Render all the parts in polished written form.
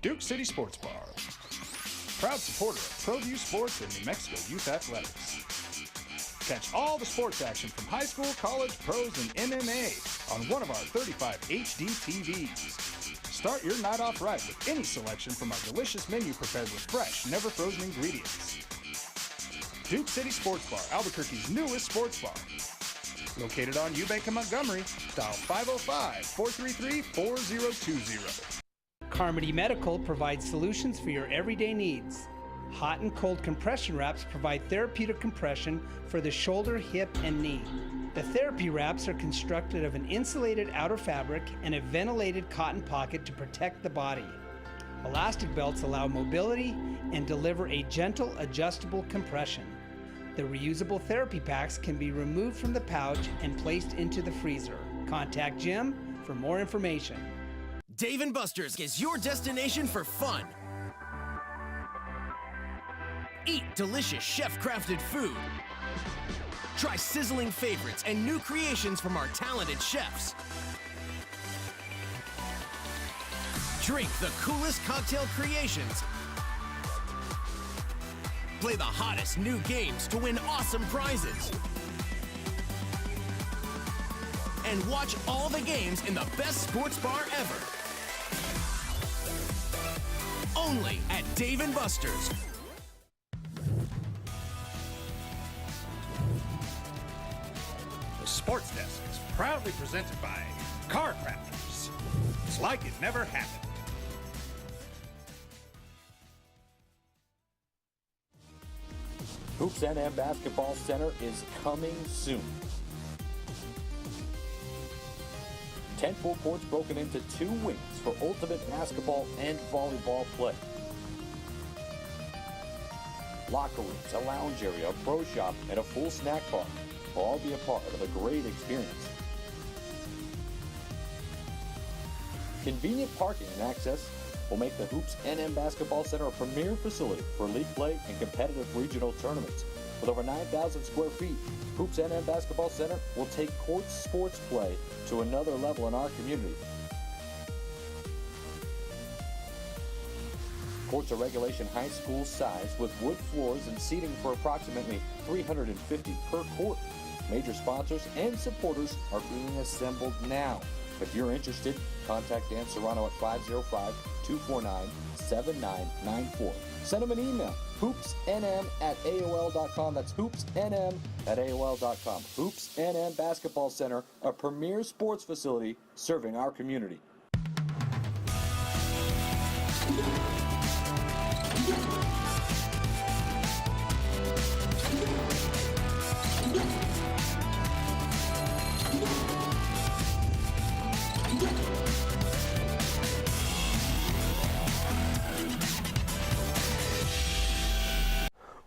Duke City Sports Bar. Proud supporter of Proview Sports and New Mexico Youth Athletics. Catch all the sports action from high school, college, pros, and MMA on one of our 35 HD TVs. Start your night off right with any selection from our delicious menu prepared with fresh, never frozen ingredients. Duke City Sports Bar, Albuquerque's newest sports bar. Located on Eubank and Montgomery, dial 505-433-4020. Carmody Medical provides solutions for your everyday needs. Hot and cold compression wraps provide therapeutic compression for the shoulder, hip, and knee. The therapy wraps are constructed of an insulated outer fabric and a ventilated cotton pocket to protect the body. Elastic belts allow mobility and deliver a gentle, adjustable compression. The reusable therapy packs can be removed from the pouch and placed into the freezer. Contact Jim for more information. Dave & Buster's is your destination for fun. Eat delicious chef-crafted food. Try sizzling favorites and new creations from our talented chefs. Drink the coolest cocktail creations. Play the hottest new games to win awesome prizes. And watch all the games in the best sports bar ever. Only at Dave & Buster's. The Sports Desk is proudly presented by Car Crafters. It's like it never happened. Hoops NM Basketball Center is coming soon. 10 full courts broken into 2 wings for ultimate basketball and volleyball play. Locker rooms, a lounge area, a pro shop, and a full snack bar will all be a part of a great experience. Convenient parking and access will make the Hoops NM Basketball Center a premier facility for league play and competitive regional tournaments. With over 9,000 square feet, Hoops NM Basketball Center will take court sports play to another level in our community. Courts are regulation high school size with wood floors and seating for approximately 350 per court. Major sponsors and supporters are being assembled now. If you're interested, contact Dan Serrano at 505-249-7994. Send him an email, hoopsnm@aol.com. That's hoopsnm@aol.com. Hoops NM Basketball Center, a premier sports facility serving our community.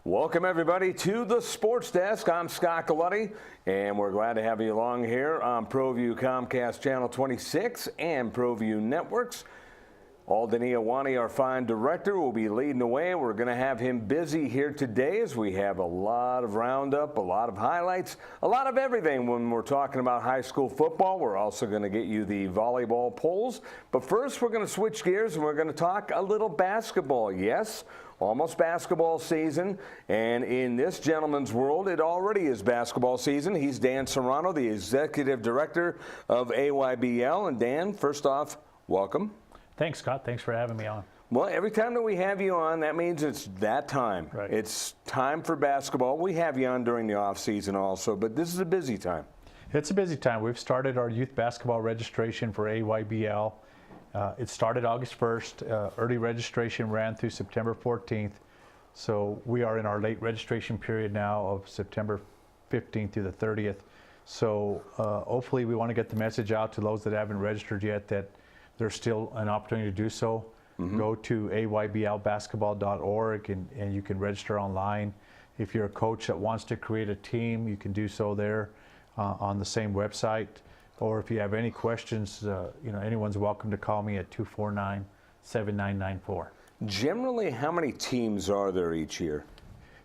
Welcome everybody to the Sports Desk. I'm Scott Galletti, and we're glad to have you along here on ProView Comcast Channel 26 and ProView Networks. Alden Iowani, our fine director, will be leading the way. We're going to have him busy here today as we have a lot of roundup, a lot of highlights, a lot of everything when we're talking about high school football. We're also going to get you the volleyball polls. But first, we're going to switch gears and we're going to talk a little basketball. Yes, almost basketball season. And in this gentleman's world, it already is basketball season. He's Dan Serrano, the executive director of AYBL. And Dan, first off, welcome. Thanks, Scott. Thanks for having me on. Well, every time that we have you on, that means it's that time. Right. It's time for basketball. We have you on during the off season also, but this is a busy time. It's a busy time. We've started our youth basketball registration for AYBL. It started August 1st. Early registration ran through September 14th. So we are in our late registration period now of September 15th through the 30th. So hopefully we want to get the message out to those that haven't registered yet that there's still an opportunity to do so. Mm-hmm. Go to ayblbasketball.org and you can register online. If you're a coach that wants to create a team, you can do so there on the same website. Or if you have any questions, anyone's welcome to call me at 249-7994. Generally, how many teams are there each year?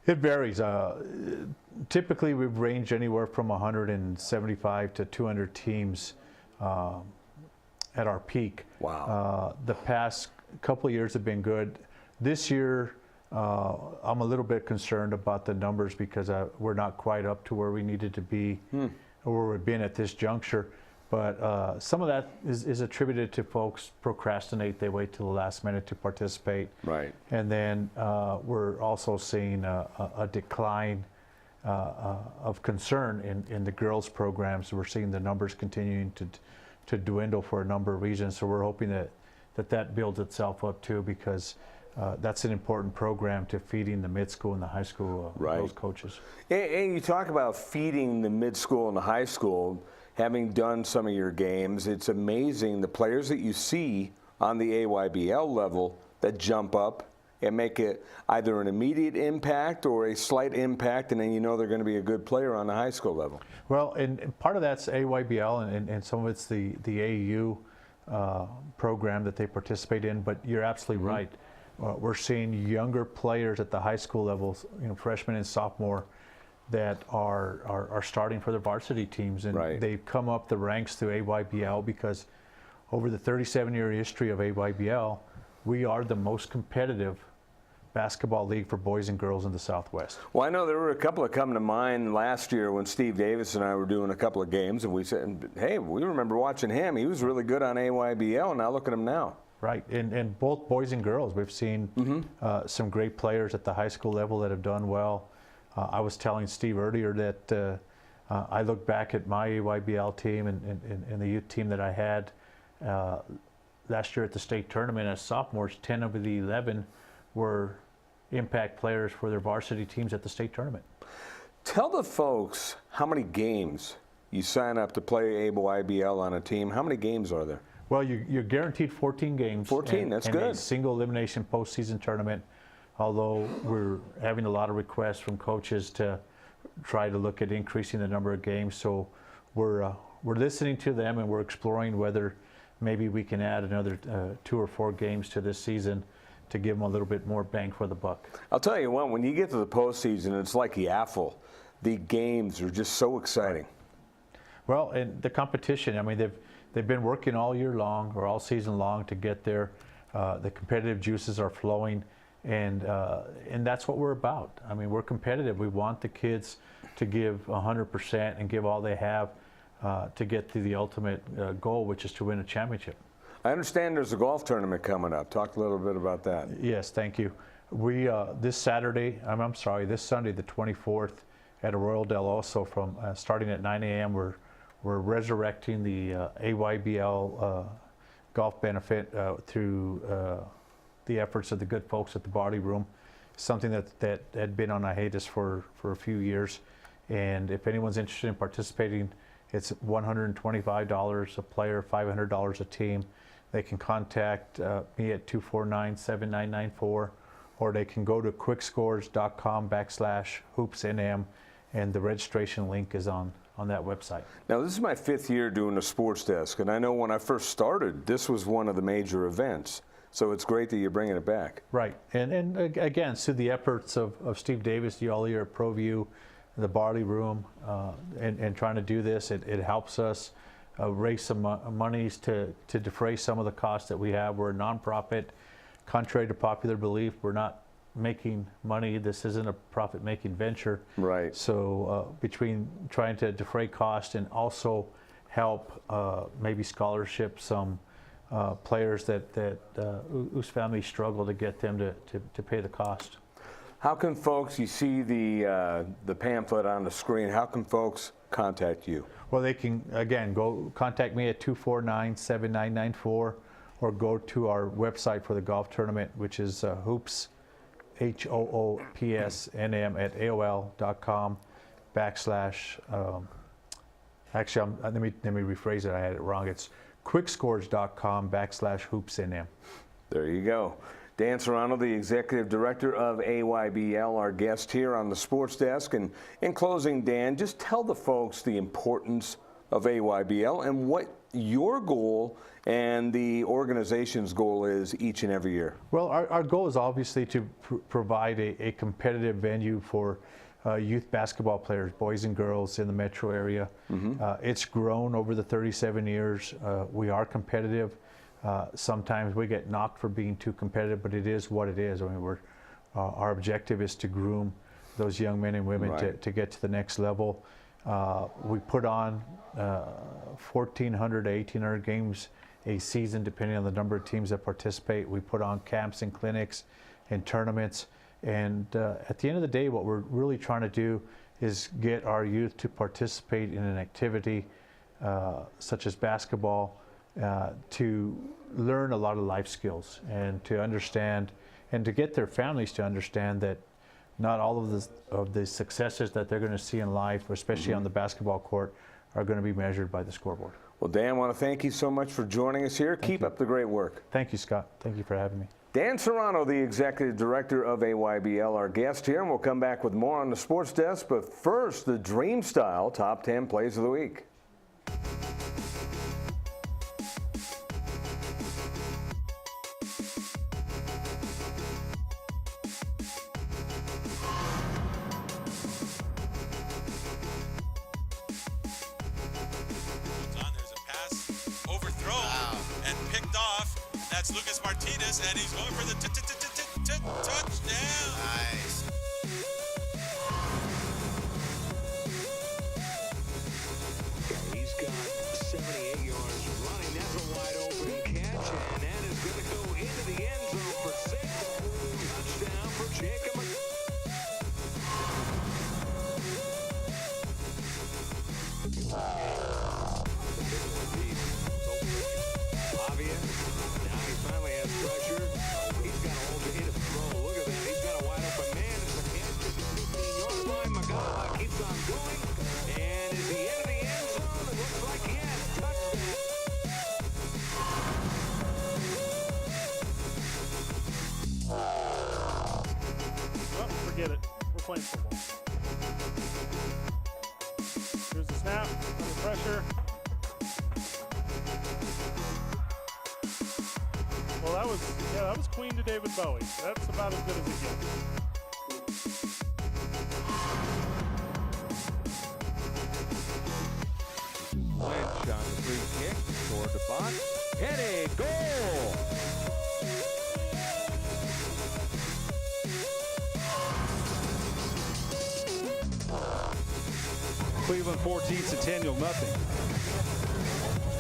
It varies. Typically, we've ranged anywhere from 175 to 200 teams at our peak. Wow. The past couple of years have been good. This year, I'm a little bit concerned about the numbers because we're not quite up to where we needed to be, or where we've been at this juncture. But some of that is attributed to folks procrastinate. They wait till the last minute to participate. Right. And then we're also seeing a decline of concern in the girls' programs. We're seeing the numbers continuing to dwindle for a number of reasons. So we're hoping that builds itself up too, because that's an important program to feeding the mid-school and the high school girls coaches. And you talk about feeding the mid-school and the high school. Having done some of your games, it's amazing the players that you see on the AYBL level that jump up and make it either an immediate impact or a slight impact, and then you know they're going to be a good player on the high school level. Well, and part of that's AYBL, and some of it's the AAU program that they participate in, but you're absolutely right. We're seeing younger players at the high school levels, freshmen and sophomore, that are starting for their varsity teams, and they've come up the ranks through AYBL because over the 37-year history of AYBL, we are the most competitive basketball league for boys and girls in the Southwest. Well, I know there were a couple that come to mind last year when Steve Davis and I were doing a couple of games, and we said, hey, we remember watching him. He was really good on AYBL, and now look at him now. Right, and both boys and girls, we've seen some great players at the high school level that have done well. I was telling Steve earlier that I look back at my AYBL team and the youth team that I had last year at the state tournament as sophomores. 10 of the 11 were impact players for their varsity teams at the state tournament. Tell the folks how many games you sign up to play AYBL on a team. How many games are there? Well, you're guaranteed 14 games. 14, that's good. And a single elimination postseason tournament. Although we're having a lot of requests from coaches to try to look at increasing the number of games, so we're listening to them and we're exploring whether maybe we can add another 2 or 4 games to this season to give them a little bit more bang for the buck. I'll tell you what, when you get to the postseason, it's like Yaffle. The games are just so exciting. Well, and the competition, I mean, they've been working all year long or all season long to get there. The competitive juices are flowing. And that's what we're about. I mean, we're competitive. We want the kids to give 100% and give all they have to get to the ultimate goal, which is to win a championship. I understand there's a golf tournament coming up. Talk a little bit about that. Yes, thank you. We this Sunday, the 24th, at Arroyo del Oso, from starting at 9 a.m. We're resurrecting the AYBL golf benefit through the efforts of the good folks at the Barley Room, something that had been on a hiatus for a few years. And if anyone's interested in participating, it's $125 a player, $500 a team. They can contact me at 249-7994, or they can go to quickscores.com/hoopsnm, and the registration link is on that website. Now, this is my 5th year doing the sports desk, and I know when I first started, this was one of the major events. So it's great that you're bringing it back. Right, and again, through the efforts of Steve Davis, all year at Proview, the Barley Room, and trying to do this, it helps us raise some monies to defray some of the costs that we have. We're a nonprofit. Contrary to popular belief, we're not making money. This isn't a profit-making venture. Right. So between trying to defray cost and also help maybe scholarship some players whose families struggle to get them to pay the cost. How can folks, you see the pamphlet on the screen, how can folks contact you? Well, they can, again, go contact me at 249-7994, or go to our website for the golf tournament, which is hoops, HOOPSNM at AOL.com / actually, let me rephrase it, I had it wrong. It's quickscores.com / hoopsnm. There you go. Dan Serrano, the Executive Director of AYBL, our guest here on the Sports Desk. And in closing, Dan, just tell the folks the importance of AYBL and what your goal and the organization's goal is each and every year. Well, our goal is obviously to provide a competitive venue for youth basketball players, boys and girls in the metro area. It's grown over the 37 years. We are competitive. Sometimes we get knocked for being too competitive, but it is what it is. I mean, our objective is to groom those young men and women to get to the next level. We put on 1,400 to 1,800 games a season, depending on the number of teams that participate. We put on camps and clinics and tournaments. And at the end of the day, what we're really trying to do is get our youth to participate in an activity such as basketball, to learn a lot of life skills and to understand, and to get their families to understand that not all of the successes that they're going to see in life, especially on the basketball court, are going to be measured by the scoreboard. Well, Dan, I want to thank you so much for joining us here. Keep up the great work. Thank you, Scott. Thank you for having me. Dan Serrano, the Executive Director of AYBL, our guest here, and we'll come back with more on the Sports Desk. But first, the Dream Style Top 10 Plays of the Week. That's Lucas Martinez, and he's going for the touchdown. Nice. He's got 78 yards running. That's a wide open catch, and that is going to go into the end zone for 6. Touchdown for Jacob. Finally has pressure. He's got a hold to hit a throw. Look at that. He's got a wide open man. It's a catch at the 15-yard line. Magala keeps on going. And at the end of the end zone, it looks like he has touchdown. Oh, forget it. We're playing football. Here's the snap. Under pressure. Well, that was Queen to David Bowie. That's about as good as it gets. Lynch on the free kick toward the box. Hit a goal! Cleveland 14, Centennial nothing.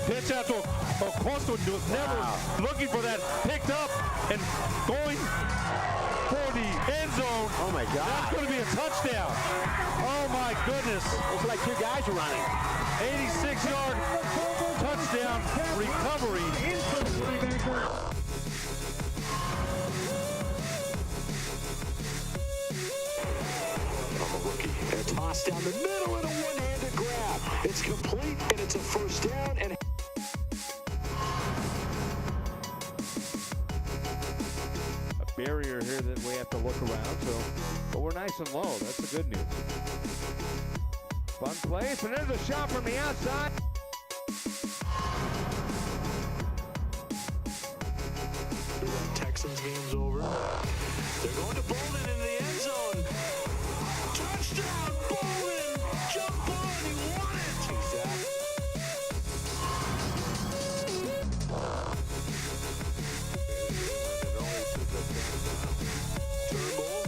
Pitch out to Acosta, was never looking for that, picked up and going for the end zone. Oh my God. That's going to be a touchdown. Oh my goodness. Looks like two guys are running. 86-yard touchdown recovery. And a toss down the middle and a one-handed grab. It's complete, and it's a first down. And A barrier here that we have to look around, but we're nice and low. That's the good news. Fun place, and there's a shot from the outside. Texans game's over. They're going to Bolden in the end zone. Touchdown, Bolden! Jump on, he won it! Turnbull,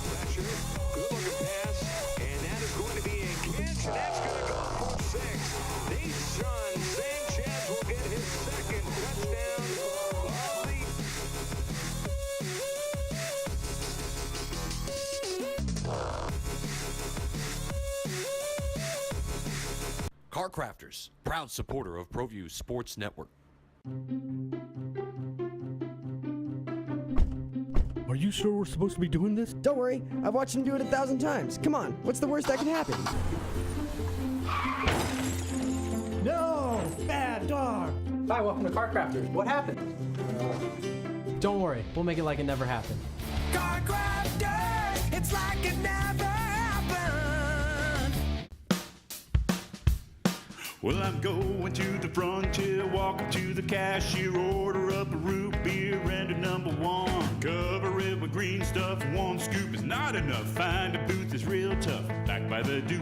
pressure, good looking pass, and that is going to be a catch, and that's going to go for 6. Deshaun Sanchez will get his second touchdown of the Car Crafters, proud supporter of Proview Sports Network. Are you sure we're supposed to be doing this? Don't worry, I've watched him do it 1,000 times. Come on, what's the worst that can happen? No! Bad dog! Hi, welcome to Car Crafters. What happened? Don't worry, we'll make it like it never happened. Car Crafters, it's like it never happened. Well, I'm going to the frontier, walk up to the cashier, order up a root beer and a number one. Cover it with green stuff, one scoop is not enough. Find a booth is real tough, back by the Duke.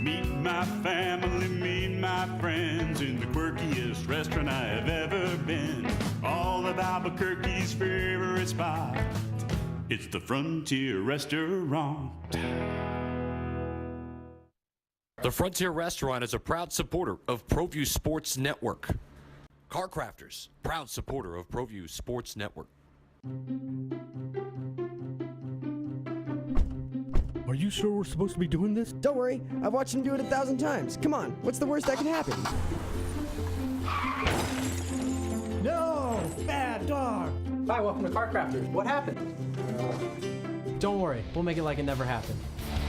Meet my family, meet my friends in the quirkiest restaurant I have ever been. All of Albuquerque's favorite spot, it's the Frontier Restaurant. The Frontier Restaurant is a proud supporter of Proview Sports Network. Car Crafters, proud supporter of Proview Sports Network. Are you sure we're supposed to be doing this? Don't worry, I've watched him do it 1,000 times. Come on, what's the worst that can happen? No! Bad dog! Hi, welcome to Car Crafters. What happened? Don't worry, we'll make it like it never happened.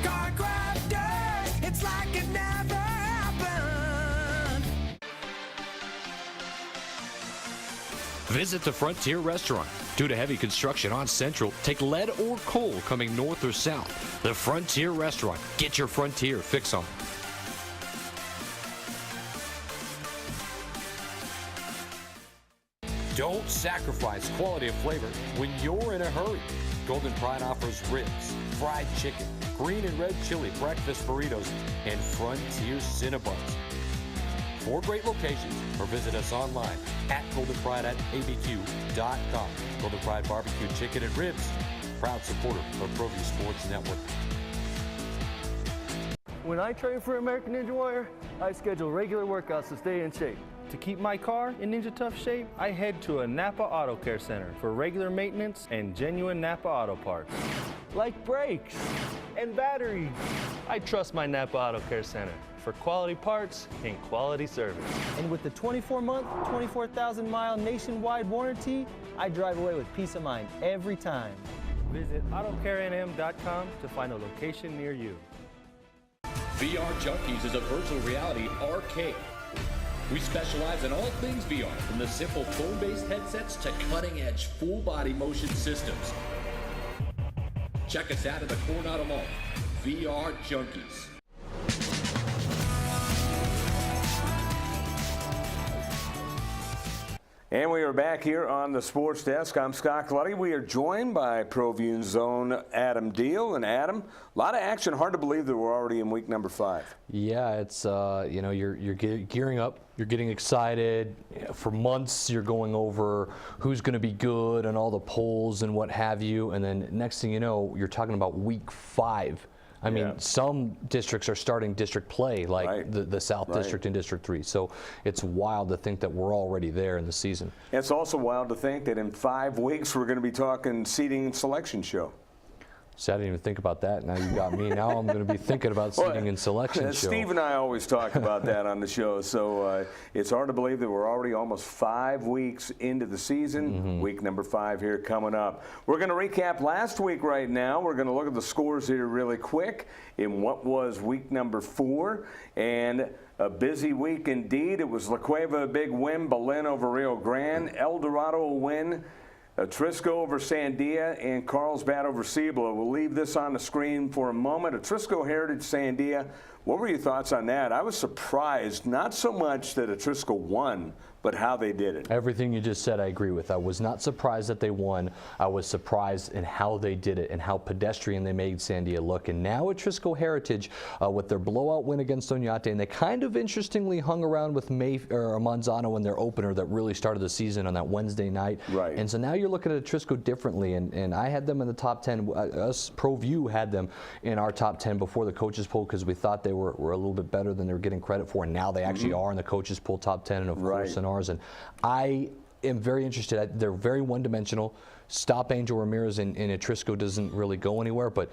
Car Crafters, it's like it never happened. Visit the Frontier Restaurant. Due to heavy construction on Central, take lead or coal coming north or south. The Frontier Restaurant. Get your Frontier fix on. Don't sacrifice quality of flavor when you're in a hurry. Golden Pride offers ribs, fried chicken, green and red chili breakfast burritos, and Frontier Cinnabons. 4 great locations, or visit us online at goldenpride@abq.com. Golden Pride Barbecue Chicken and Ribs, proud supporter of Proview Sports Network. When I train for American Ninja Warrior, I schedule regular workouts to stay in shape. To keep my car in Ninja Tough shape, I head to a Napa Auto Care Center for regular maintenance and genuine Napa Auto parts. Like brakes and batteries. I trust my Napa Auto Care Center for quality parts and quality service. And with the 24-month, 24,000-mile nationwide warranty, I drive away with peace of mind every time. Visit AutoCareNM.com to find a location near you. VR Junkies is a virtual reality arcade. We specialize in all things VR, from the simple phone-based headsets to cutting-edge full-body motion systems. Check us out at the Coronado Mall. VR Junkies. And we are back here on the Sports Desk. I'm Scott Colletti. We are joined by Proview Zone Adam Deal. And Adam, a lot of action. Hard to believe that we're already in week number 5. Yeah, it's you know, you're gearing up. You're getting excited. For months, you're going over who's going to be good and all the polls and what have you. And then next thing you know, you're talking about week 5. I mean, some districts are starting district play, like the South District and District 3. So it's wild to think that we're already there in the season. It's also wild to think that in 5 weeks we're going to be talking seeding and selection show. See, I didn't even think about that. Now you got me. Now I'm going to be thinking about seeding and selection show. Steve and I always talk about that on the show. So it's hard to believe that we're already almost 5 weeks into the season. Week number 5 here coming up. We're going to recap last week right now. We're going to look at the scores here really quick in what was week number 4. And a busy week indeed. It was La Cueva a big win, Belen over Rio Grande, El Dorado a win, Atrisco over Sandia, and Carlsbad over Cibola. We'll leave this on the screen for a moment. Atrisco Heritage Sandia. What were your thoughts on that? I was surprised, not so much that Atrisco won, but how they did it. Everything you just said I agree with. I was not surprised that they won. I was surprised in how they did it and how pedestrian they made Sandia look. And now Atrisco Heritage with their blowout win against Oñate, and they kind of interestingly hung around with Manzano in their opener that really started the season on that Wednesday night. Right. And so now you're looking at Atrisco differently, and I had them in the top 10. Us Proview had them in our top 10 before the coaches poll because we thought they were a little bit better than they were getting credit for, and now they actually are in the coaches poll top 10, and of course in ours. And I am very interested. They're very one-dimensional. Stop Angel Ramirez in Atrisco doesn't really go anywhere, but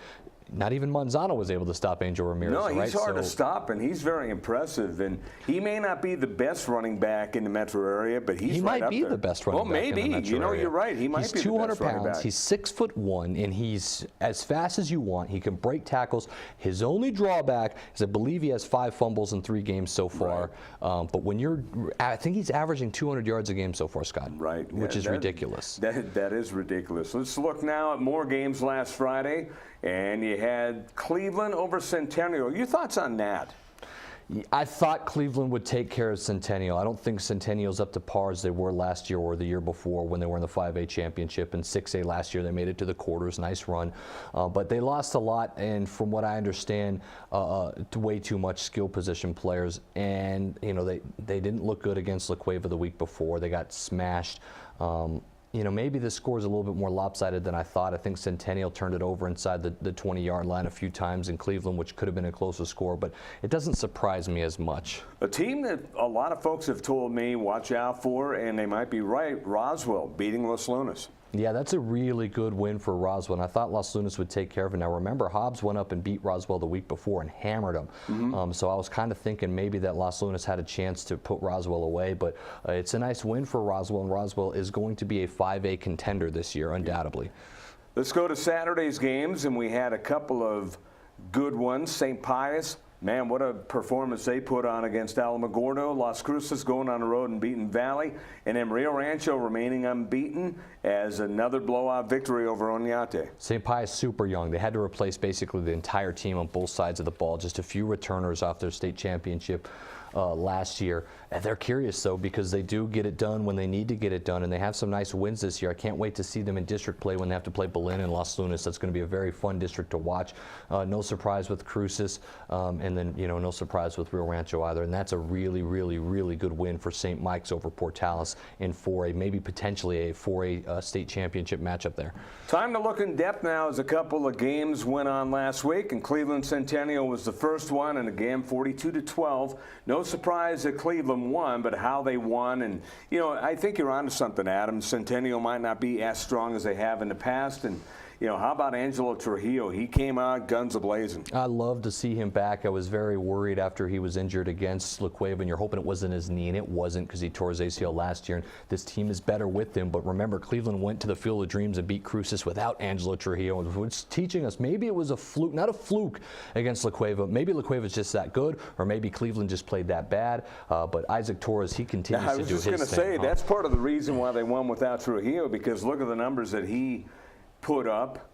not even Manzano was able to stop Angel Ramirez. No, he's hard to stop, and he's very impressive. And he may not be the best running back in the metro area, but he might be the best running back in the metro area. You know, you're right. He might be the best running back. He's 6'1", and he's as fast as you want. He can break tackles. His only drawback is I believe he has 5 fumbles in 3 games so far. But when I think he's averaging 200 yards a game so far, Scott. Right. Which is ridiculous. That is ridiculous. Let's look now at more games last Friday. And you had Cleveland over Centennial. Your thoughts on that? I thought Cleveland would take care of Centennial. I don't think Centennial's up to par as they were last year or the year before when they were in the 5A championship. And 6A last year, they made it to the quarters. Nice run. But they lost a lot, and from what I understand, way too much skill position players. And, you know, they didn't look good against La Cueva the week before. They got smashed. You know, maybe the score is a little bit more lopsided than I thought. I think Centennial turned it over inside the 20-yard line a few times in Cleveland, which could have been a closer score, but it doesn't surprise me as much. A team that a lot of folks have told me watch out for, and they might be right, Roswell beating Los Lunas. Yeah, that's a really good win for Roswell, and I thought Los Lunas would take care of it. Now, remember, Hobbs went up and beat Roswell the week before and hammered them. So I was kind of thinking maybe that Los Lunas had a chance to put Roswell away, but it's a nice win for Roswell, and Roswell is going to be a 5A contender this year, undoubtedly. Let's go to Saturday's games, and we had a couple of good ones. St. Pius, man, what a performance they put on against Alamogordo. Las Cruces going on the road and beating Valley. And then Rio Rancho remaining unbeaten as another blowout victory over Oñate. St. Pius super young. They had to replace basically the entire team on both sides of the ball. Just a few returners off their state championship last year. And they're curious, though, because they do get it done when they need to get it done, and they have some nice wins this year. I can't wait to see them in district play when they have to play Belen and Los Lunas. That's going to be a very fun district to watch. No surprise with Cruces, and then, you know, no surprise with Rio Rancho either. And that's a really, really, really good win for St. Mike's over Portales in 4A, maybe potentially a 4A state championship matchup there. Time to look in depth now as a couple of games went on last week, and Cleveland Centennial was the first one, and again 42-12. No surprise that Cleveland won, but how they won, and you know, I think you're onto something, Adam. Centennial might not be as strong as they have in the past, and you know, how about Angelo Trujillo? He came out guns a-blazing. I love to see him back. I was very worried after he was injured against La Cueva, and you're hoping it wasn't his knee, and it wasn't because he tore his ACL last year, and this team is better with him. But remember, Cleveland went to the Field of Dreams and beat Cruces without Angelo Trujillo, which is teaching us maybe it was a fluke, not a fluke against La Cueva. Maybe La Cueva's just that good, or maybe Cleveland just played that bad. But Isaac Torres, he continues to do his thing. I was just going to say, that's part of the reason why they won without Trujillo, because look at the numbers that he put up.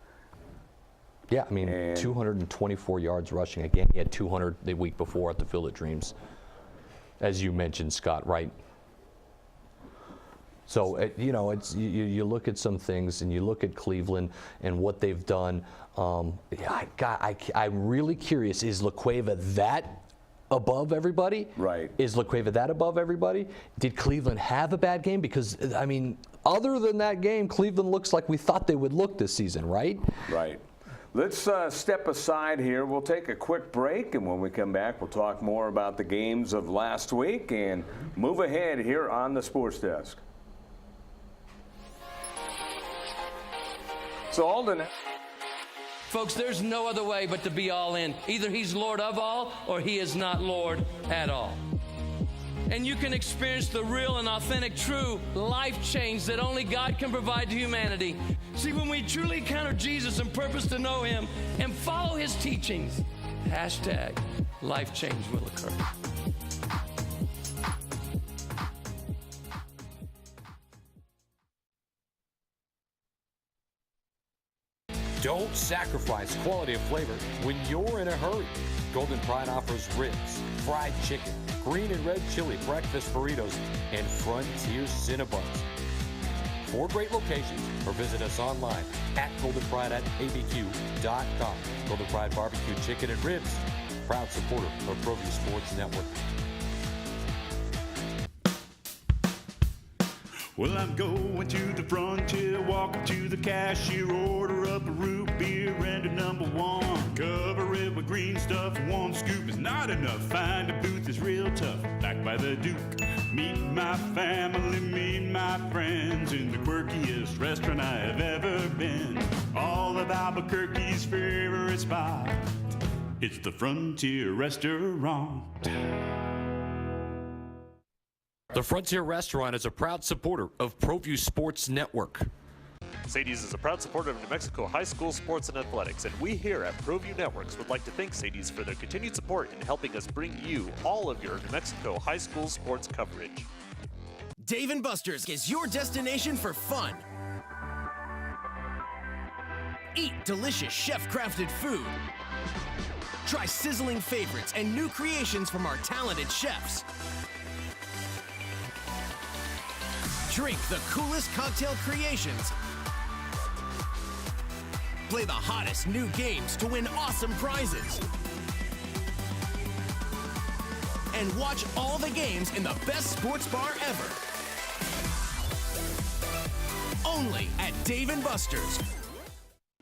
Yeah, I mean, 224 yards rushing. Again, he had 200 the week before at the Field of Dreams, as you mentioned, Scott, right? So, you know, it's you look at some things, and you look at Cleveland and what they've done. I'm really curious, is La Cueva that above everybody? Right. Is La Cueva that above everybody? Did Cleveland have a bad game? Because, I mean, other than that game, Cleveland looks like we thought they would look this season, right? Right. Let's step aside here. We'll take a quick break, and when we come back, we'll talk more about the games of last week and move ahead here on the Sports Desk. So, Alden. Folks, there's no other way but to be all in. Either he's Lord of all, or he is not Lord at all. And you can experience the real and authentic, true life change that only God can provide to humanity. See, when we truly encounter Jesus and purpose to know him and follow his teachings, hashtag life change will occur. Don't sacrifice quality of flavor when you're in a hurry. Golden Pride offers ribs, fried chicken, green and red chili breakfast burritos, and Frontier Cinnabons. 4 great locations, or visit us online at goldenpride@abq.com. Golden Pride Barbecue Chicken and Ribs, proud supporter of Proview Sports Network. Well, I'm going to the frontier, walking to the cashier, order up a root beer and a number 1. Cover it with green stuff, 1 scoop is not enough. Find a booth is real tough, back by the Duke. Meet my family, meet my friends in the quirkiest restaurant I have ever been. All of Albuquerque's favorite spot, it's the Frontier Restaurant. The Frontier Restaurant is a proud supporter of Proview Sports Network. Sadie's is a proud supporter of New Mexico high school sports and athletics, and we here at Proview Networks would like to thank Sadie's for their continued support in helping us bring you all of your New Mexico high school sports coverage. Dave & Buster's is your destination for fun. Eat delicious chef-crafted food. Try sizzling favorites and new creations from our talented chefs. Drink the coolest cocktail creations. Play the hottest new games to win awesome prizes. And watch all the games in the best sports bar ever. Only at Dave & Buster's.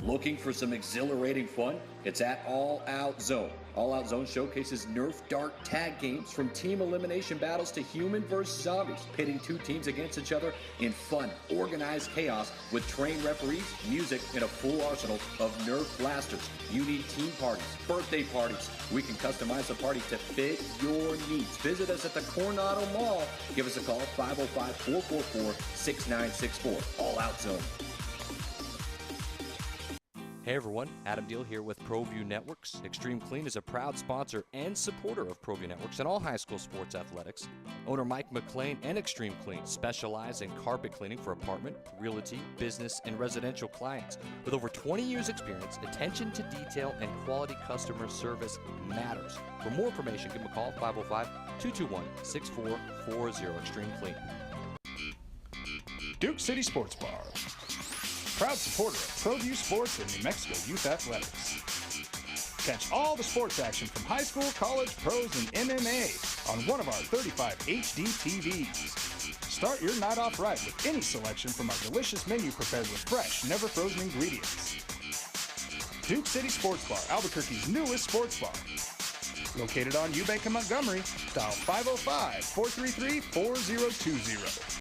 Looking for some exhilarating fun? It's at All Out Zone. All Out Zone showcases Nerf Dart tag games from team elimination battles to human versus zombies, pitting two teams against each other in fun, organized chaos with trained referees, music, and a full arsenal of Nerf blasters. You need team parties, birthday parties. We can customize the party to fit your needs. Visit us at the Coronado Mall. Give us a call, 505-444-6964. All Out Zone. Hey everyone, Adam Deal here with Proview Networks. Extreme Clean is a proud sponsor and supporter of Proview Networks and all high school sports athletics. Owner Mike McLean and Extreme Clean specialize in carpet cleaning for apartment, realty, business, and residential clients. With over 20 years experience, attention to detail and quality customer service matters. For more information, give them a call, 505-221-6440, Extreme Clean. Duke City Sports Bar. Proud supporter of Proview Sports and New Mexico Youth Athletics. Catch all the sports action from high school, college, pros, and MMA on one of our 35 HD TVs. Start your night off right with any selection from our delicious menu prepared with fresh, never frozen ingredients. Duke City Sports Bar, Albuquerque's newest sports bar. Located on Eubank and Montgomery, dial 505-433-4020.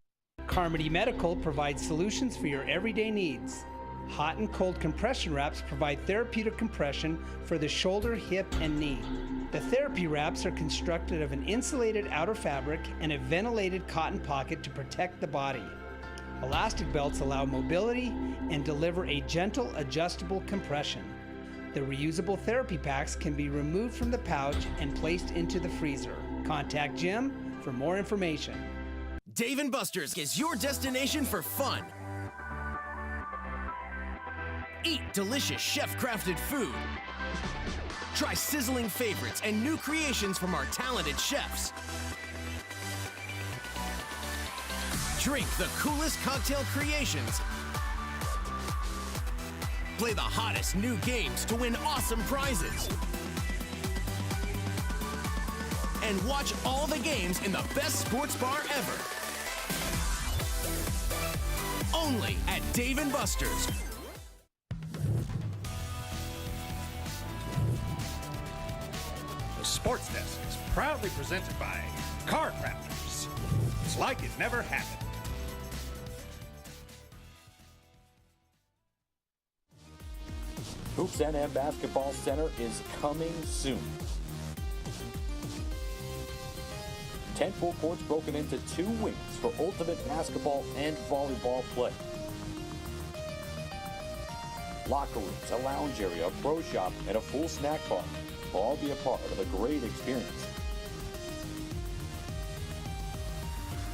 Carmody Medical provides solutions for your everyday needs. Hot and cold compression wraps provide therapeutic compression for the shoulder, hip, and knee. The therapy wraps are constructed of an insulated outer fabric and a ventilated cotton pocket to protect the body. Elastic belts allow mobility and deliver a gentle, adjustable compression. The reusable therapy packs can be removed from the pouch and placed into the freezer. Contact Jim for more information. Dave & Buster's is your destination for fun. Eat delicious chef-crafted food. Try sizzling favorites and new creations from our talented chefs. Drink the coolest cocktail creations. Play the hottest new games to win awesome prizes. And watch all the games in the best sports bar ever. Only at Dave & Buster's. The Sports Desk is proudly presented by Car Crafters. It's like it never happened. Hoops NM Basketball Center is coming soon. 10 full courts broken into 2 wings for ultimate basketball and volleyball play. Locker rooms, a lounge area, a pro shop, and a full snack bar will all be a part of a great experience.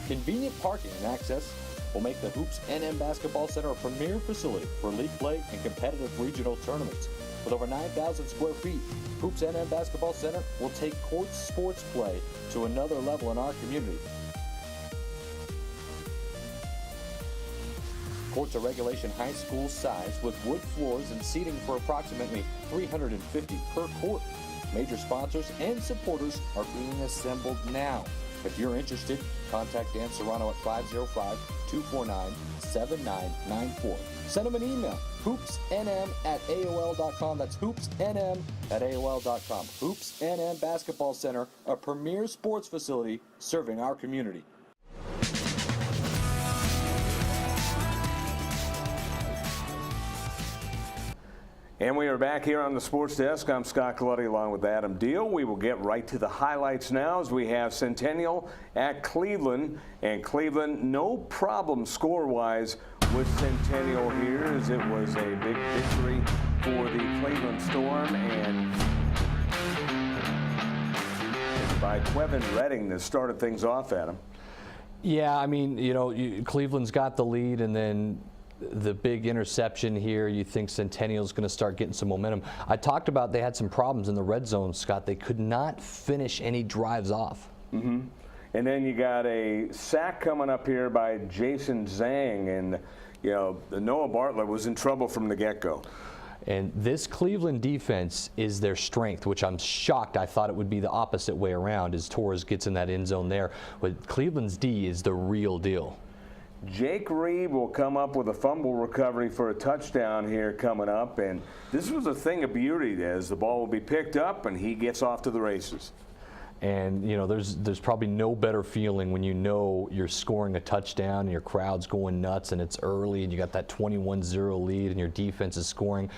Convenient parking and access will make the Hoops NM Basketball Center a premier facility for league play and competitive regional tournaments. With over 9,000 square feet, Hoops NM Basketball Center will take court sports play to another level in our community. Courts are regulation high school size with wood floors and seating for approximately 350 per court. Major sponsors and supporters are being assembled now. If you're interested, contact Dan Serrano at 505-249-7994. Send him an email, hoopsnm@aol.com. That's hoopsnm@aol.com. Hoops NM Basketball Center, a premier sports facility serving our community. And we are back here on the Sports Desk. I'm Scott Colletti along with Adam Deal. We will get right to the highlights now as we have Centennial at Cleveland. And Cleveland, no problem score-wise with Centennial here, as it was a big victory for the Cleveland Storm. And it's by Quevin Redding that started things off, Adam. Yeah, I mean, you know, Cleveland's got the lead, and then the big interception here. You think Centennial's going to start getting some momentum. I talked about they had some problems in the red zone, Scott. They could not finish any drives off. Mm-hmm. And then you got a sack coming up here by Jason Zhang, and Noah Bartlett was in trouble from the get-go. And this Cleveland defense is their strength, which I'm shocked. I thought it would be the opposite way around as Torres gets in that end zone there. But Cleveland's D is the real deal. Jake Reed will come up with a fumble recovery for a touchdown here coming up. And this was a thing of beauty as the ball will be picked up and he gets off to the races. And, there's probably no better feeling when you know you're scoring a touchdown and your crowd's going nuts and it's early and you got that 21-0 lead and your defense is scoring.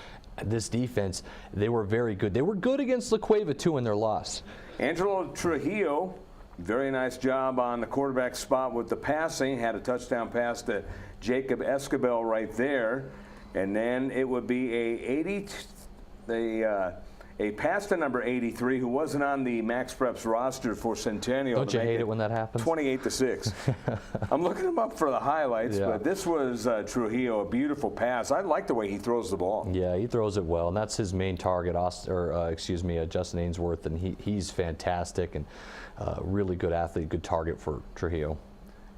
This defense, they were very good. They were good against La Cueva, too, in their loss. Angelo Trujillo, very nice job on the quarterback spot with the passing. Had a touchdown pass to Jacob Escobar right there. And then it would be a pass to number 83, who wasn't on the Max Preps roster for Centennial. Don't you hate it when that happens? 28-6. I'm looking him up for the highlights, but this was Trujillo, a beautiful pass. I like the way he throws the ball. Yeah, he throws it well, and that's his main target. Justin Ainsworth, and he's fantastic and really good athlete, good target for Trujillo.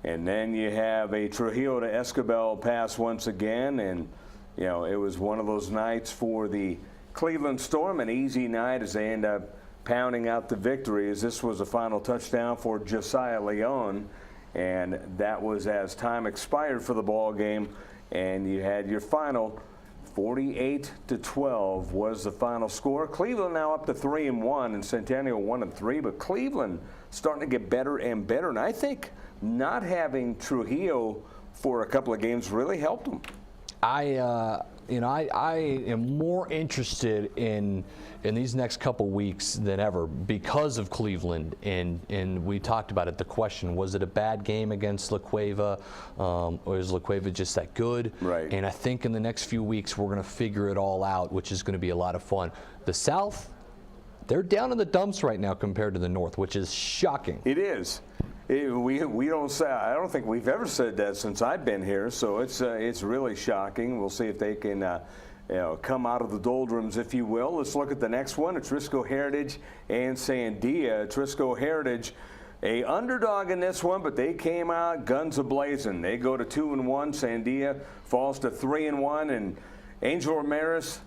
And then you have a Trujillo to Escobar pass once again, and it was one of those nights for the Cleveland Storm, an easy night as they end up pounding out the victory, as this was the final touchdown for Josiah Leon, and that was as time expired for the ball game, and you had your final 48-12 was the final score. Cleveland now up to 3-1 and Centennial 1-3, but Cleveland starting to get better and better, and I think not having Trujillo for a couple of games really helped them. I am more interested in these next couple weeks than ever because of Cleveland. And we talked about it. The question, was it a bad game against La Cueva, or is La Cueva just that good? Right. And I think in the next few weeks we're going to figure it all out, which is going to be a lot of fun. The South, they're down in the dumps right now compared to the North, which is shocking. It is. We don't say. I don't think we've ever said that since I've been here. So it's really shocking. We'll see if they can come out of the doldrums, if you will. Let's look at the next one. Atrisco Heritage and Sandia. Atrisco Heritage, a underdog in this one, but they came out guns a-blazing. They go to 2-1. Sandia falls to 3-1, and Angel Ramirez,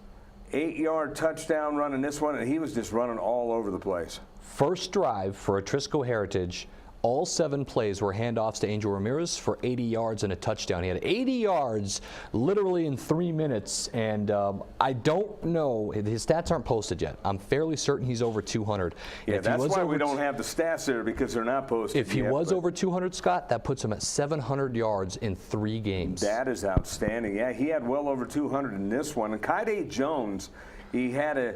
8-yard touchdown run in this one, and he was just running all over the place. First drive for Atrisco Heritage. All 7 plays were handoffs to Angel Ramirez for 80 yards and a touchdown. He had 80 yards literally in 3 minutes, and I don't know. His stats aren't posted yet. I'm fairly certain he's over 200. Yeah, that's why we don't have the stats there, because they're not posted If he was over 200, Scott, that puts him at 700 yards in 3 games. That is outstanding. Yeah, he had well over 200 in this one. And Kaide Jones, he had a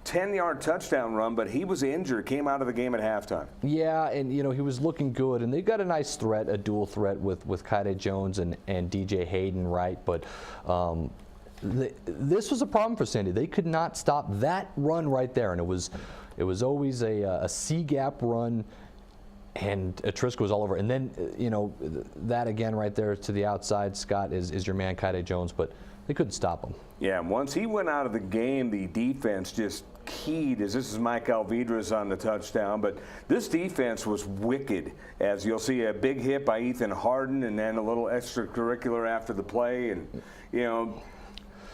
10-yard touchdown run, but he was injured, came out of the game at halftime. Yeah, and he was looking good, and they got a nice threat, a dual threat with Kaide Jones and DJ Hayden, right? But this was a problem for Sandy. They could not stop that run right there, and it was always a C-gap run, and Atrisco was all over. And then that again right there to the outside, Scott, is your man Kaide Jones, but they couldn't stop him. Yeah, and once he went out of the game, the defense just keyed, as this is Mike Alvidrez on the touchdown, but this defense was wicked, as you'll see a big hit by Ethan Harden and then a little extracurricular after the play. And,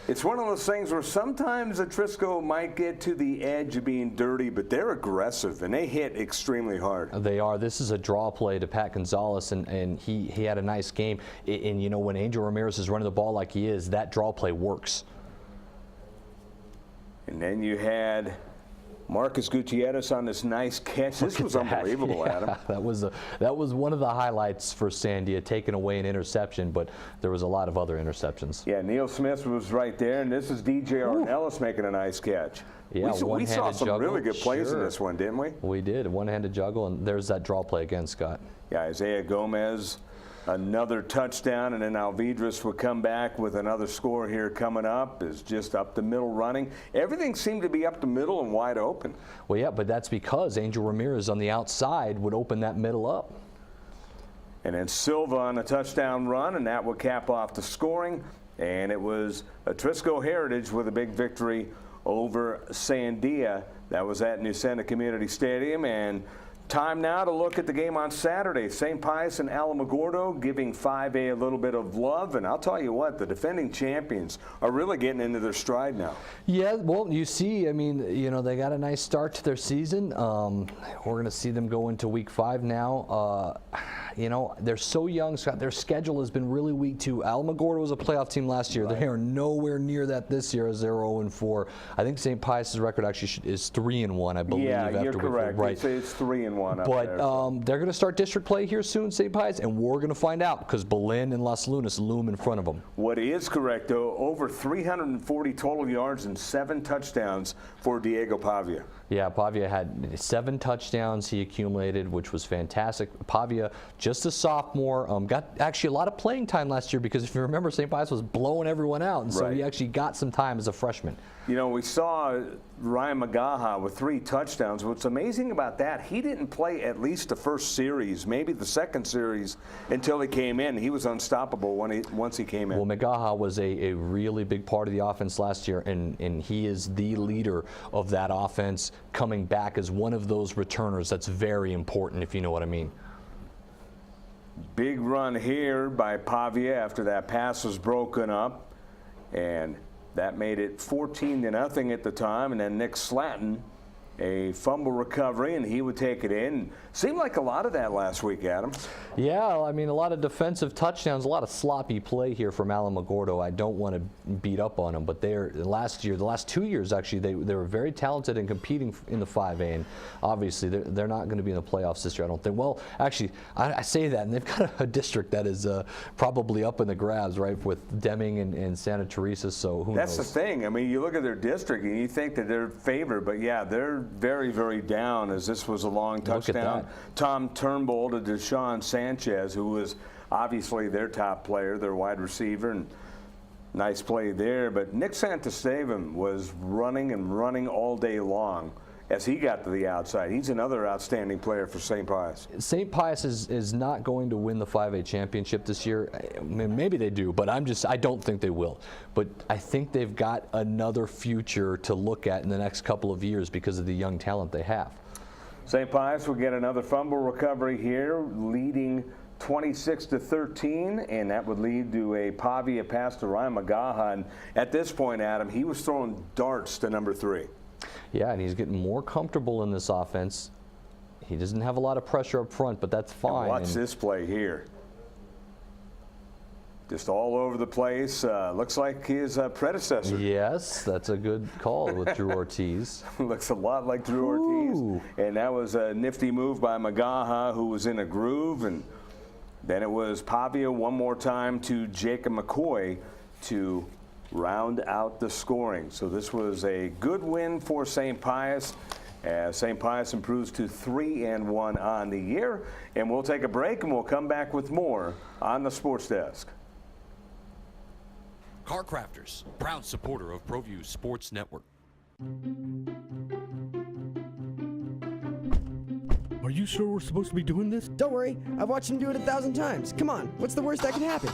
it's one of those things where sometimes Atrisco might get to the edge of being dirty, but they're aggressive, and they hit extremely hard. They are. This is a draw play to Pat Gonzalez, and he had a nice game. And, when Angel Ramirez is running the ball like he is, that draw play works. And then you had Marcus Gutierrez on this nice catch. This was unbelievable, Adam. That was one of the highlights for Sandia, taking away an interception, but there was a lot of other interceptions. Yeah, Neil Smith was right there, and this is DJ Arnellis making a nice catch. Yeah, we saw some really good plays in this one, didn't we? We did, one-handed juggle, and there's that draw play again, Scott. Yeah, Isaiah Gomez, another touchdown, and then Alvidrez would come back with another score here coming up. Is just up the middle running. Everything seemed to be up the middle and wide open. Well, yeah, but that's because Angel Ramirez on the outside would open that middle up. And then Silva on a touchdown run, and that would cap off the scoring. And it was Trisco Heritage with a big victory over Sandia. That was at New Santa Community Stadium. And time now to look at the game on Saturday. St. Pius and Alamogordo giving 5A a little bit of love. And I'll tell you what, the defending champions are really getting into their stride now. Yeah, well, you see, I mean, you know, they got a nice start to their season. We're going to see them go into week 5 now. You know, they're so young, Scott. Their schedule has been really weak, too. Alamogordo was a playoff team last year. Right. They are nowhere near that this year as they're 0-4. I think St. Pius's record actually is 3-1, I believe. Yeah, you're correct. Right. It's 3-1 up but there. So. They're going to start district play here soon, St. Pius, and we're going to find out because Belen and Las Lunas loom in front of them. What is correct, though, over 340 total yards and 7 touchdowns for Diego Pavia. Yeah, Pavia had 7 touchdowns he accumulated, which was fantastic. Pavia, just a sophomore, got actually a lot of playing time last year because if you remember, St. Pius was blowing everyone out, and so he actually got some time as a freshman. You know, we saw Ryan Magaha with 3 touchdowns. What's amazing about that, he didn't play at least the first series, maybe the second series, until he came in. He was unstoppable once he came in. Well, Magaha was a really big part of the offense last year, and he is the leader of that offense, coming back as one of those returners. That's very important, if you know what I mean. Big run here by Pavia after that pass was broken up, and that made it 14-0 at the time. And then Nick Slatton, a fumble recovery, and he would take it in. Seemed like a lot of that last week, Adam. Yeah, I mean, a lot of defensive touchdowns, a lot of sloppy play here from Alamogordo. I don't want to beat up on them, but the last 2 years, actually, they were very talented in competing in the 5A, and obviously they're not going to be in the playoffs this year, I don't think. Well, actually, I say that, and they've got a district that is probably up in the grabs, right, with Deming and Santa Teresa, so who knows? That's the thing. I mean, you look at their district, and you think that they're favored, but yeah, they're very, very down, as this was a long touchdown. Tom Turnbull to Deshaun Sanchez, who was obviously their top player, their wide receiver, and nice play there. But Nick Santastevan was running and running all day long as he got to the outside. He's another outstanding player for St. Pius. St. Pius is not going to win the 5A championship this year. I mean, maybe they do, but I don't think they will. But I think they've got another future to look at in the next couple of years because of the young talent they have. St. Pius will get another fumble recovery here, leading 26-13, and that would lead to a Pavia pass to Ryan Magaha. And at this point, Adam, he was throwing darts to number 3. Yeah, and he's getting more comfortable in this offense. He doesn't have a lot of pressure up front, but that's fine. And watch this play here. Just all over the place. Looks like his predecessor. Yes, that's a good call with Drew Ortiz. Looks a lot like Drew Ortiz. And that was a nifty move by Magaha, who was in a groove. And then it was Pavia one more time to Jacob McCoy to round out the scoring. So this was a good win for St. Pius, as St. Pius improves to 3-1 on the year. And we'll take a break, and we'll come back with more on the Sports Desk. Car Crafters, proud supporter of Proview Sports Network. Are you sure we're supposed to be doing this? Don't worry, I've watched him do it 1,000 times. Come on, what's the worst that can happen?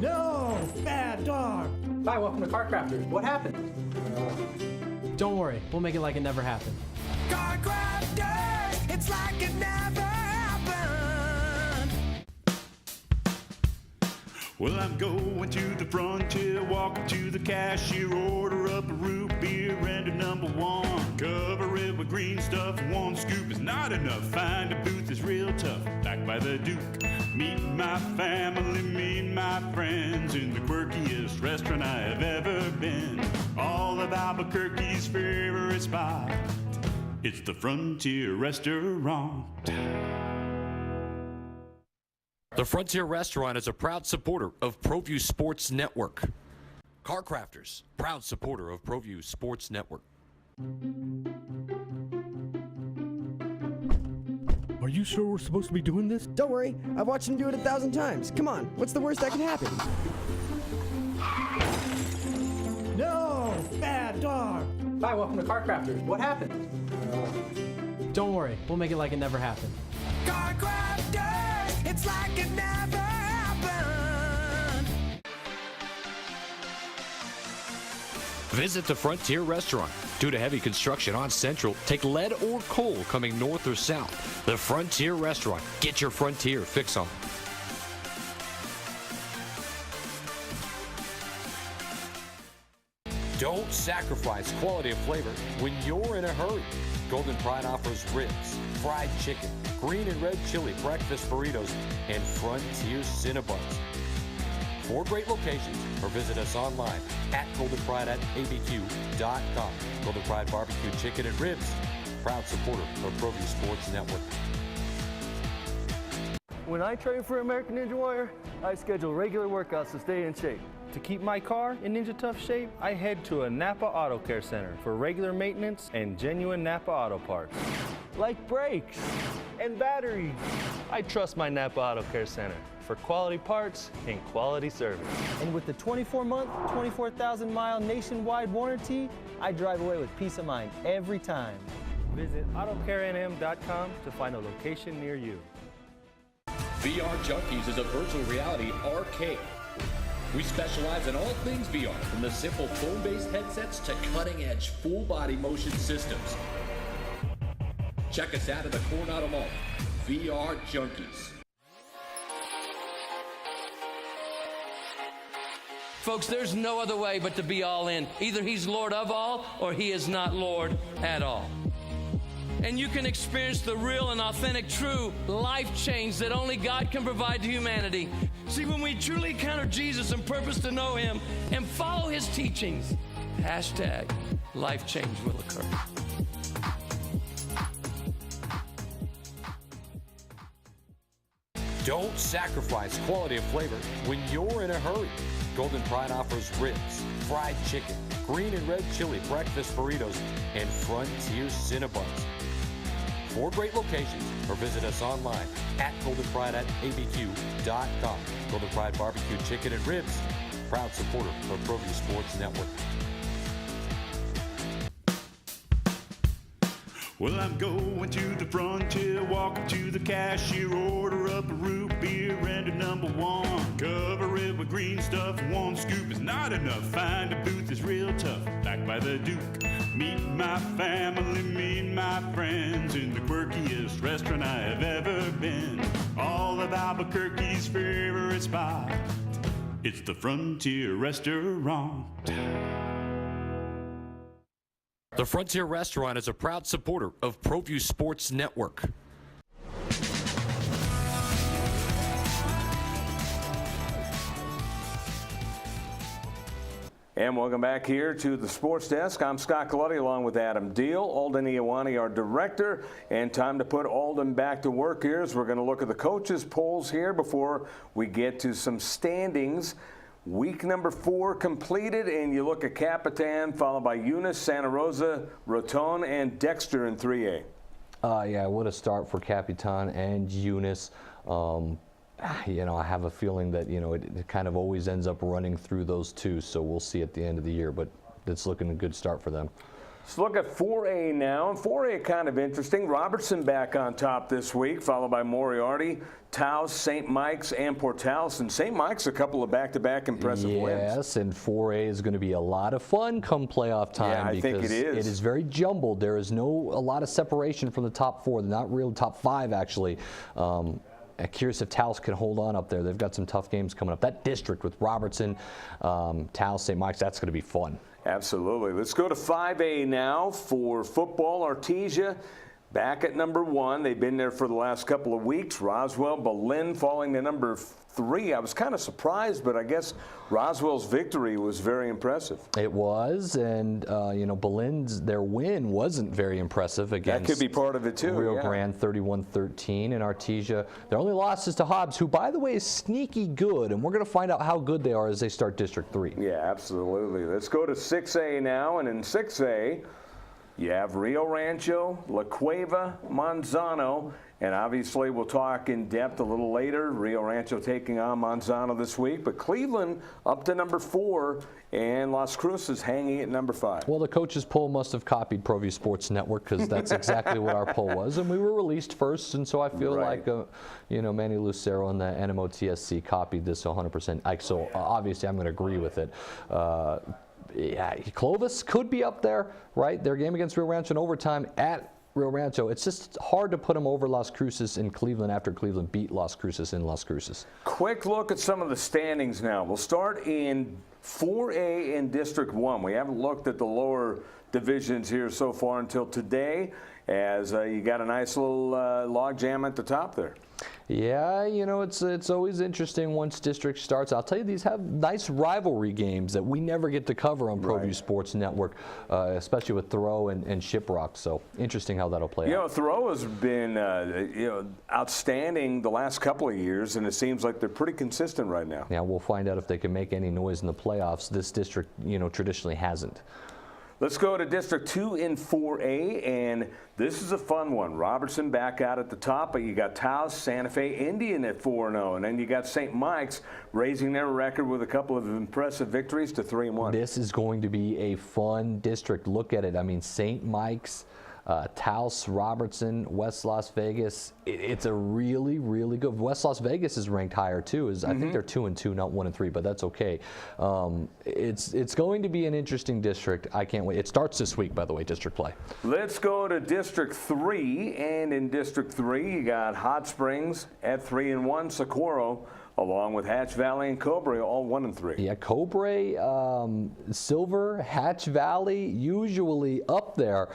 No! Bad dog! Hi, welcome to Car Crafters. What happened? Don't worry, we'll make it like it never happened. Car Crafters, it's like it never happened. Well, I'm going to the frontier, walking to the cashier, order up a root beer and a number 1. Cover it with green stuff, 1 scoop is not enough. Find a booth is real tough, back by the Duke. Meet my family, meet my friends in the quirkiest restaurant I have ever been. All of Albuquerque's favorite spot, it's the Frontier Restaurant. The Frontier Restaurant is a proud supporter of Proview Sports Network. Car Crafters, proud supporter of Proview Sports Network. Are you sure we're supposed to be doing this? Don't worry, I've watched him do it 1,000 times. Come on, what's the worst that can happen? No! Bad dog! Hi, welcome to Car Crafters. What happened? Don't worry, we'll make it like it never happened. Car Crafters, it's like it never happened. Visit the Frontier Restaurant. Due to heavy construction on Central, take lead or coal coming north or south. The Frontier Restaurant. Get your Frontier fix on. Don't sacrifice quality of flavor when you're in a hurry. Golden Pride offers ribs, fried chicken, green and red chili breakfast burritos, and Frontier Cinnabons. 4 great locations, or visit us online at goldenpride@abq.com. Golden Pride Barbecue Chicken and Ribs, proud supporter of Proview Sports Network. When I train for American Ninja Warrior, I schedule regular workouts to stay in shape. To keep my car in Ninja Tough shape, I head to a Napa Auto Care Center for regular maintenance and genuine Napa Auto parts. Like brakes and batteries. I trust my Napa Auto Care Center for quality parts and quality service. And with the 24-month, 24,000-mile nationwide warranty, I drive away with peace of mind every time. Visit AutoCareNM.com to find a location near you. VR Junkies is a virtual reality arcade. We specialize in all things VR, from the simple phone-based headsets to cutting-edge full-body motion systems. Check us out at the Coronado Mall. VR Junkies. Folks, there's no other way but to be all in. Either he's Lord of all or he is not Lord at all. And you can experience the real and authentic, true life change that only God can provide to humanity. See, when we truly encounter Jesus and purpose to know him and follow his teachings, hashtag life change will occur. Don't sacrifice quality of flavor when you're in a hurry. Golden Pride offers ribs, fried chicken, green and red chili breakfast burritos, and Frontier Cinnabons. 4 great locations, or visit us online at goldenpride@abq.com. Golden Pride Barbecue Chicken and Ribs, proud supporter of Proview Sports Network. Well, I'm going to the frontier, walking to the cashier, order up a root beer and a #1. Cover it with green stuff, 1 scoop is not enough. Find a booth is real tough, back by the Duke. Meet my family, meet my friends in the quirkiest restaurant I have ever been. All of Albuquerque's favorite spot, it's the Frontier Restaurant. The Frontier Restaurant is a proud supporter of Proview Sports Network. And welcome back here to the Sports Desk. I'm Scott Galletti along with Adam Deal, Alden Iowani, our director. And time to put Alden back to work here as we're going to look at the coaches' polls here before we get to some standings. Week number 4 completed, and you look at Capitan, followed by Eunice, Santa Rosa, Raton, and Dexter in 3A. Yeah, what a start for Capitan and Eunice. You know, I have a feeling that, you know, it kind of always ends up running through those two, so we'll see at the end of the year, but it's looking a good start for them. Let's look at 4A now. And 4A kind of interesting. Robertson back on top this week, followed by Moriarty, Taos, St. Mike's, and Portales. And St. Mike's a couple of back-to-back impressive wins. Yes, and 4A is going to be a lot of fun come playoff time. Yeah, I think it is. It is very jumbled. There is a lot of separation from the top 4. They're not real top 5, actually. Curious if Taos can hold on up there. They've got some tough games coming up. That district with Robertson, Taos, St. Mike's, that's going to be fun. Absolutely. Let's go to 5A now for football. Artesia back at number 1. They've been there for the last couple of weeks. Roswell, Berlin falling to number 3. I was kind of surprised, but I guess Roswell's victory was very impressive. It was, and you know, their win wasn't very impressive against that could be part of it too. Rio Grande 31-13, and Artesia. Their only loss is to Hobbs, who, by the way, is sneaky good, and we're going to find out how good they are as they start District 3. Yeah, absolutely. Let's go to 6A now, and in 6A, you have Rio Rancho, La Cueva, Manzano, and obviously we'll talk in depth a little later. Rio Rancho taking on Manzano this week, but Cleveland up to number 4, and Las Cruces hanging at number 5. Well, the coaches' poll must have copied Proview Sports Network, because that's exactly what our poll was, and we were released first, and so I feel like you know, Manny Lucero and the NMOTSC copied this 100%. So obviously I'm going to agree with it. Yeah, Clovis could be up there, right? Their game against Rio Rancho in overtime at Rio Rancho. It's just hard to put them over Las Cruces in Cleveland after Cleveland beat Las Cruces in Las Cruces. Quick look at some of the standings now. We'll start in 4A in District 1. We haven't looked at the lower divisions here so far until today, as you got a nice little log jam at the top there. Yeah, you know, it's always interesting once district starts. I'll tell you, these have nice rivalry games that we never get to cover on Proview Sports Network, especially with Thoreau and Shiprock. So interesting how that'll play out. You know, Thoreau has been outstanding the last couple of years, and it seems like they're pretty consistent right now. Yeah, we'll find out if they can make any noise in the playoffs. This district, you know, traditionally hasn't. Let's go to District 2 in 4A, and this is a fun one. Robertson back out at the top, but you got Taos, Santa Fe, Indian at 4-0, and then you got St. Mike's raising their record with a couple of impressive victories to 3-1. This is going to be a fun district. Look at it. I mean, St. Mike's, Taos, Robertson, West Las Vegas. It's a really, really good. West Las Vegas is ranked higher too. I think they're 2-2, not 1-3, but that's okay. It's going to be an interesting district. I can't wait. It starts this week, by the way, district play. Let's go to District 3, and in District 3, you got Hot Springs at 3-1, Socorro, along with Hatch Valley and Cobre, all 1-3. Yeah, Cobre, Silver, Hatch Valley, usually up there.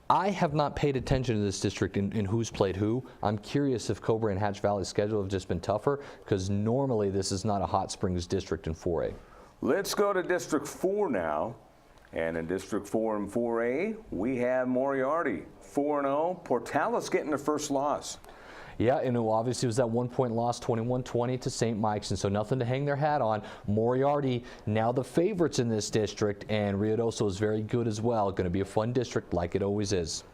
I have not paid attention to this district in who's played who. I'm curious if Cobre and Hatch Valley's schedule have just been tougher, because normally this is not a Hot Springs district in 4A. Let's go to District 4 now. And in District 4 and 4A, we have Moriarty, 4-0. Portales getting their first loss. Yeah, and obviously it was that 1-point loss, 21-20 to St. Mike's, and so nothing to hang their hat on. Moriarty, now the favorites in this district, and Ruidoso is very good as well. Going to be a fun district like it always is.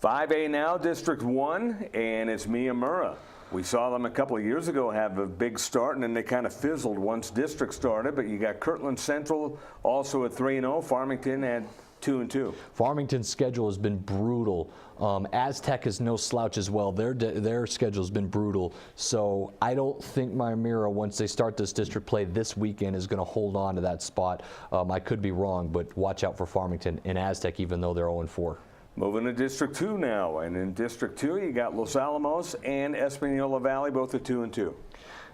5A now, District 1, and it's Miyamura. We saw them a couple of years ago have a big start, and then they kind of fizzled once district started, but you got Kirtland Central also at 3-0, Farmington at 2-2. Farmington's schedule has been brutal. Aztec is no slouch as well. Their schedule has been brutal. So I don't think Miyamura, once they start this district play this weekend, is going to hold on to that spot. I could be wrong, but watch out for Farmington and Aztec, even though they're 0-4. Moving to District 2 now, and in District 2 you got Los Alamos and Espanola Valley, both at 2-2.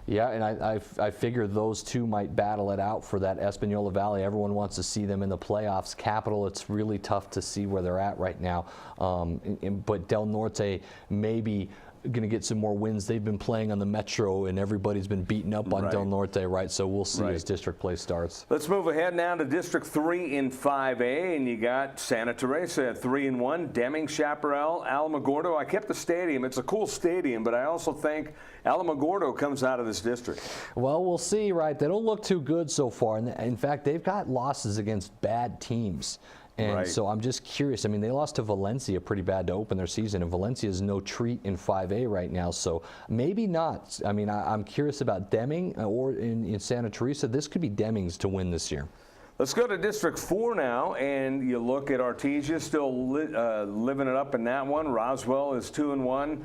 Yeah, and I figure those two might battle it out for that Espanola Valley. Everyone wants to see them in the playoffs. Capital, it's really tough to see where they're at right now. But Del Norte maybe going to get some more wins. They've been playing on the Metro, and everybody's been beaten up on Del Norte, right? So we'll see as district play starts. Let's move ahead now to District 3 in 5A, and you got Santa Teresa at 3-1, Deming, Chaparral, Alamogordo. I kept the stadium. It's a cool stadium, but I also think Alamogordo comes out of this district. Well, we'll see, right? They don't look too good so far. And in fact, they've got losses against bad teams. And so I'm just curious. I mean, they lost to Valencia pretty bad to open their season, and Valencia is no treat in 5A right now, so maybe not. I mean, I'm curious about Deming or in Santa Teresa. This could be Deming's to win this year. Let's go to District 4 now, and you look at Artesia still living it up in that one. Roswell is 2-1.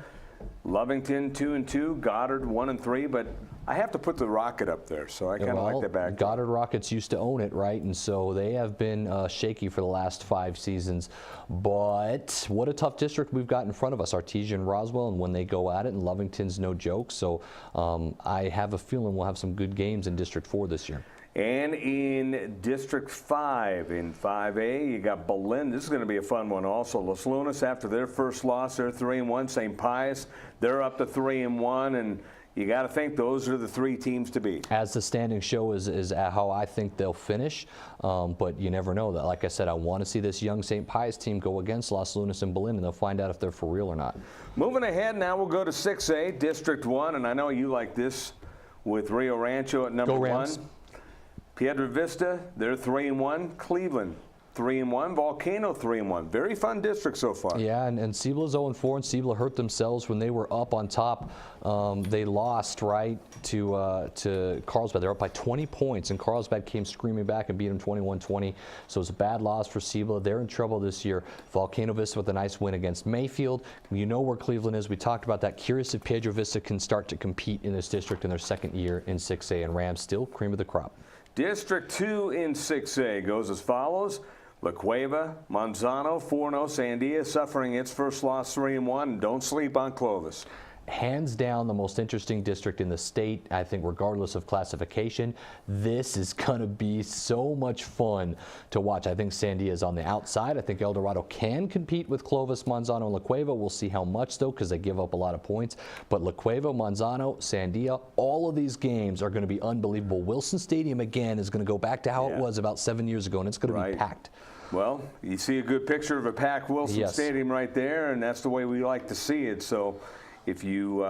Lovington 2-2, Goddard 1-3, but I have to put the Rocket up there, so I kind of like that back. Goddard Rockets used to own it, right? And so they have been shaky for the last 5 seasons. But what a tough district we've got in front of us, Artesia and Roswell, and when they go at it, and Lovington's no joke. So I have a feeling we'll have some good games in District 4 this year. And in District 5, in 5A, you got Belen. This is going to be a fun one also. Los Lunas, after their first loss, they're 3-1. St. Pius, they're up to 3-1. And you got to think those are the 3 teams to beat. As the standing show is how I think they'll finish. But you never know that. Like I said, I want to see this young St. Pius team go against Los Lunas and Belen, and they'll find out if they're for real or not. Moving ahead now, we'll go to 6A, District 1. And I know you like this with Rio Rancho at number 1. Piedra Vista, they're 3-1. Cleveland, 3-1. Volcano, 3-1. Very fun district so far. Yeah, and Ciebla's 0-4, and Ciebla hurt themselves when they were up on top. They lost, right, to Carlsbad. They're up by 20 points, and Carlsbad came screaming back and beat them 21-20. So it's a bad loss for Ciebla. They're in trouble this year. Volcano Vista with a nice win against Mayfield. You know where Cleveland is. We talked about that. Curious if Piedra Vista can start to compete in this district in their second year in 6A, and Rams still cream of the crop. District 2 in 6A goes as follows. La Cueva, Manzano, Forno, Sandia suffering its first loss 3-1. Don't sleep on Clovis. Hands down the most interesting district in the state, I think, regardless of classification. This is going to be so much fun to watch. I think Sandia is on the outside. I think El Dorado can compete with Clovis, Manzano, and La Cueva. We'll see how much, though, because they give up a lot of points. But La Cueva, Manzano, Sandia, all of these games are going to be unbelievable. Wilson Stadium, again, is going to go back to how it was about 7 years ago, and it's going to be packed. Well, you see a good picture of a packed Wilson Stadium right there, and that's the way we like to see it. So if you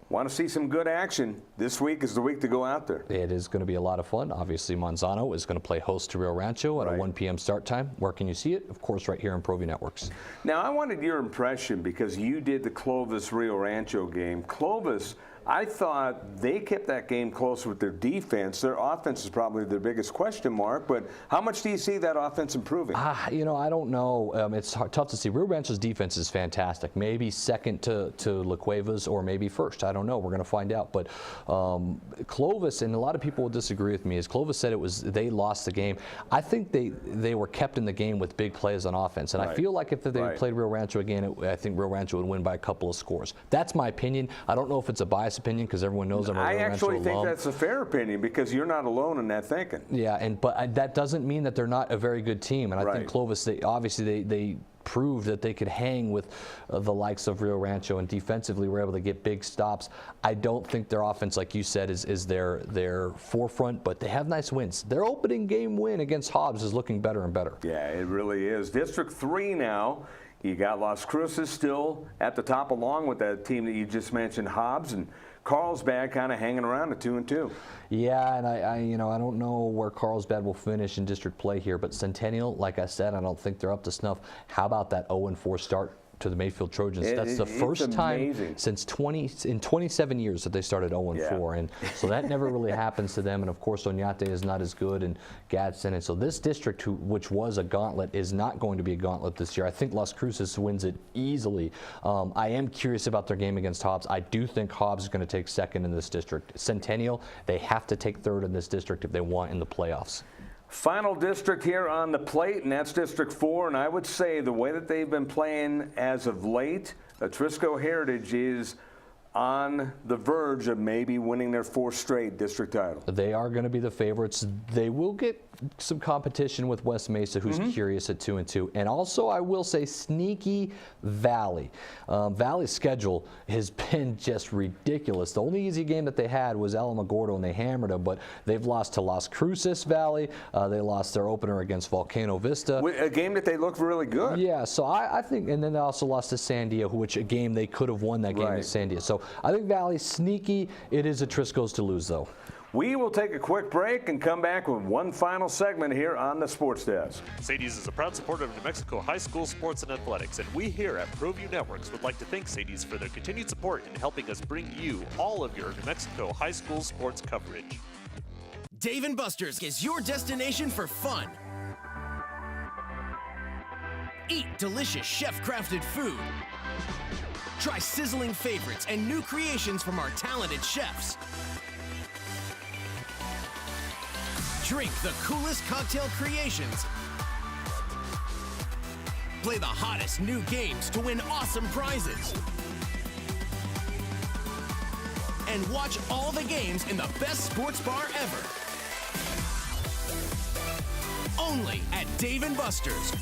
want to see some good action, this week is the week to go out there. It is going to be a lot of fun. Obviously, Manzano is going to play host to Rio Rancho at a 1 p.m. start time. Where can you see it? Of course, right here in Proview Networks. Now, I wanted your impression because you did the Clovis-Rio Rancho game. Clovis, I thought they kept that game close with their defense. Their offense is probably their biggest question mark, but how much do you see that offense improving? You know, I don't know. It's tough to see. Rio Rancho's defense is fantastic. Maybe second to La Cueva's or maybe first. I don't know. We're going to find out. But Clovis, and a lot of people will disagree with me, as Clovis said they lost the game. I think they were kept in the game with big plays on offense. And I feel like if they played Rio Rancho again, I think Rio Rancho would win by a couple of scores. That's my opinion. I don't know if it's a biased opinion because everyone knows I'm a Rio Rancho alum. I actually think that's a fair opinion because you're not alone in that thinking. Yeah, but that doesn't mean that they're not a very good team. And I think Clovis, they proved that they could hang with the likes of Rio Rancho, and defensively were able to get big stops. I don't think their offense, like you said, is their forefront, but they have nice wins. Their opening game win against Hobbs is looking better and better. Yeah, it really is. District 3 now. You got Las Cruces still at the top, along with that team that you just mentioned, Hobbs, and Carlsbad kind of hanging around at 2-2. Yeah, and I don't know where Carlsbad will finish in district play here, but Centennial, like I said, I don't think they're up to snuff. How about that 0-4 start to the Mayfield Trojans? That's the first time since 27 years that they started 0-4, and so that never really happens to them. And of course, Oñate is not as good, and Gadsden, and so this district, which was a gauntlet, is not going to be a gauntlet this year. I think Las Cruces wins it easily. I am curious about their game against Hobbs. I do think Hobbs is going to take second in this district. Centennial, they have to take third in this district if they want in the playoffs. Final district here on the plate, and that's District 4. And I would say the way that they've been playing as of late, Atrisco Heritage is on the verge of maybe winning their 4th straight district title. They are going to be the favorites. They will get some competition with West Mesa, who's curious at 2-2. And also, I will say, sneaky Valley. Valley's schedule has been just ridiculous. The only easy game that they had was Alamogordo, and they hammered them, but they've lost to Las Cruces Valley. They lost their opener against Volcano Vista. A game that they looked really good. Yeah, so I think, and then they also lost to Sandia, which a game they could have won that game with Sandia. So I think Valley's sneaky. It is Atrisco's to lose, though. We will take a quick break and come back with one final segment here on the Sports Desk. Sadie's is a proud supporter of New Mexico high school sports and athletics, and we here at Proview Networks would like to thank Sadie's for their continued support in helping us bring you all of your New Mexico high school sports coverage. Dave & Buster's is your destination for fun. Eat delicious chef-crafted food. Try sizzling favorites and new creations from our talented chefs. Drink the coolest cocktail creations. Play the hottest new games to win awesome prizes. And watch all the games in the best sports bar ever. Only at Dave & Buster's.